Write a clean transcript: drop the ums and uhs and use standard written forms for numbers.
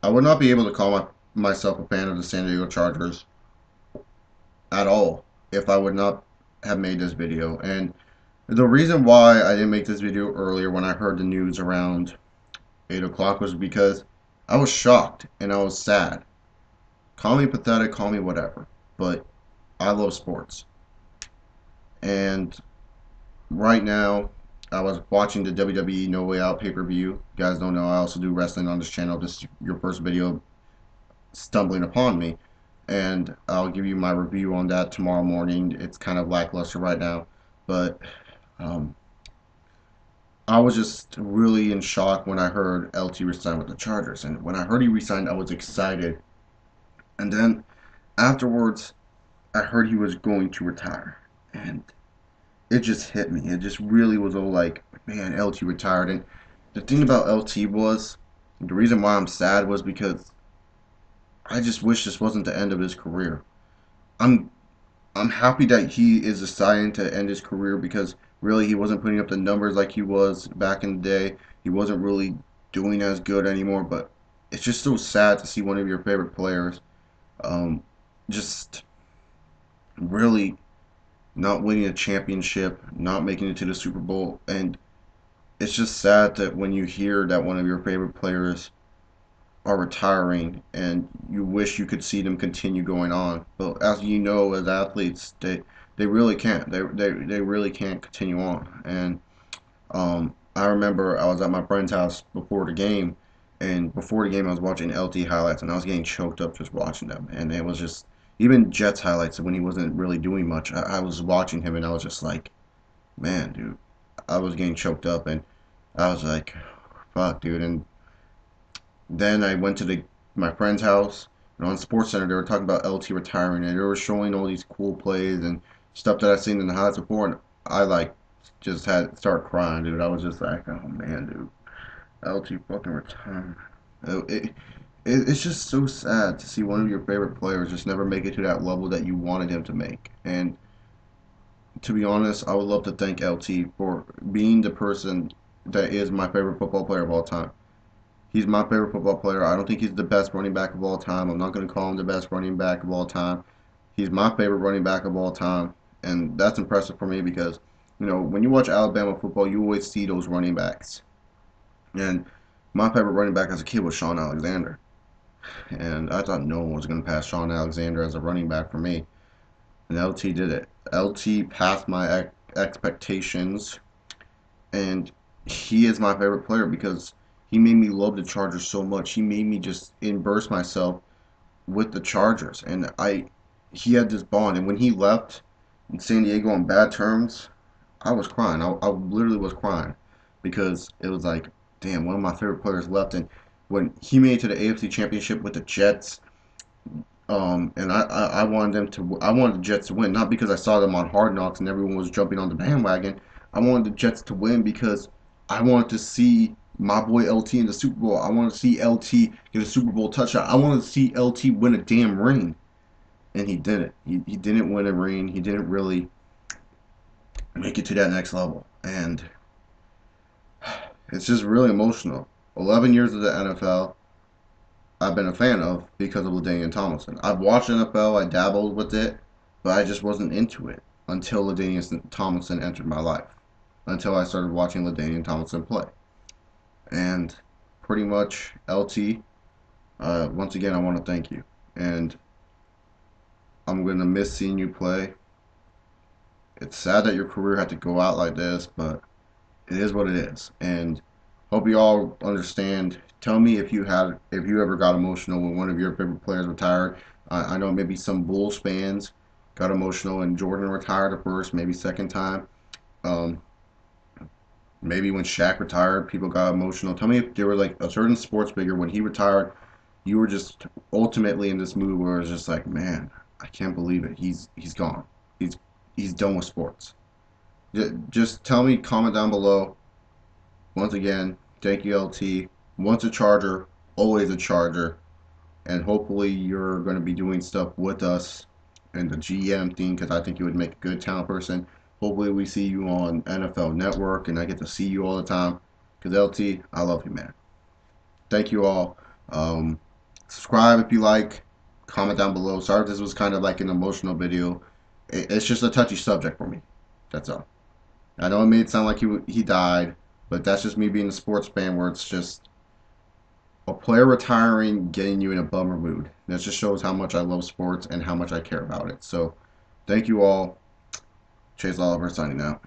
I would not be able to call myself a fan of the San Diego Chargers at all if I would not have made this video. And the reason why I didn't make this video earlier when I heard the news around 8 o'clock was because I was shocked and I was sad. Call me pathetic, call me whatever, but I love sports. And right now, I was watching the WWE No Way Out pay-per-view. You guys don't know, I also do wrestling on this channel. This is your first video stumbling upon me. And I'll give you my review on that tomorrow morning. It's kind of lackluster right now, but um, I was just really in shock when I heard LT resign with the Chargers. And when I heard he resigned, I was excited. And then afterwards, I heard he was going to retire. And it just hit me. It just really was all like, man, LT retired. And the thing about LT was, the reason why I'm sad was because I just wish this wasn't the end of his career. I'm I'm happy that he is deciding to end his career because really he wasn't putting up the numbers like he was back in the day. He wasn't really doing as good anymore. But it's just so sad to see one of your favorite players um, just really not winning a championship, not making it to the Super Bowl, and it's just sad that when you hear that one of your favorite players are retiring and you wish you could see them continue going on. But as you know, as athletes, they really can't. They really can't continue on. And I remember I was at my friend's house before the game, and before the game I was watching LT highlights, and I was getting choked up just watching them. And it was just even Jets highlights when he wasn't really doing much. I was watching him, and I was just like, man, dude, I was getting choked up, and I was like, fuck, dude. And then I went to my friend's house, and on Sports Center they were talking about LT retiring, and they were showing all these cool plays and stuff that I've seen in the highlights before, and I like just had start crying, dude. I was just like, oh man, dude, LT fucking retired. It's just so sad to see one of your favorite players just never make it to that level that you wanted him to make. And to be honest, I would love to thank LT for being the person that is my favorite football player of all time. He's my favorite football player. I don't think he's the best running back of all time. I'm not going to call him the best running back of all time. He's my favorite running back of all time. And that's impressive for me because, when you watch Alabama football, you always see those running backs. And my favorite running back as a kid was Shaun Alexander. And I thought no one was going to pass Shaun Alexander as a running back for me. And LT did it. LT passed my expectations. And he is my favorite player because he made me love the Chargers so much. He made me just immerse myself with the Chargers, and he had this bond. And when he left in San Diego on bad terms, I was crying. I literally was crying because it was like, damn, one of my favorite players left. And when he made it to the AFC Championship with the Jets, and I wanted I wanted the Jets to win, not because I saw them on Hard Knocks and everyone was jumping on the bandwagon. I wanted the Jets to win because I wanted to see my boy LT in the Super Bowl. I wanted to see LT get a Super Bowl touchdown. I wanted to see LT win a damn ring, and he didn't. He didn't win a ring. He didn't really make it to that next level, and it's just really emotional. 11 years of the NFL. I've been a fan of because of Ladainian Tomlinson. I've watched NFL, I dabbled with it, but I just wasn't into it until Ladainian Tomlinson entered my life. Until I started watching Ladainian Tomlinson play. And pretty much, LT, once again, I want to thank you. And I'm going to miss seeing you play. It's sad that your career had to go out like this, but it is what it is. And hope you all understand. Tell me if you ever got emotional when one of your favorite players retired. I know maybe some Bulls fans got emotional when Jordan retired the first, maybe second time. Um, Maybe when Shaq retired, people got emotional. Tell me if there were like a certain sports figure when he retired, you were just ultimately in this mood where it's just like, man, I can't believe it. He's gone. He's done with sports. Just tell me, comment down below. Once again, thank you, LT. Once a Charger, always a Charger. And hopefully you're going to be doing stuff with us in the GM thing because I think you would make a good talent person. Hopefully we see you on NFL Network and I get to see you all the time. Because LT, I love you, man. Thank you all. Subscribe if you like. Comment down below. Sorry if this was kind of like an emotional video. It's just a touchy subject for me. That's all. I know it made it sound like he died, but that's just me being a sports fan where it's just a player retiring getting you in a bummer mood. That just shows how much I love sports and how much I care about it. So, thank you all. Chase Oliver signing out.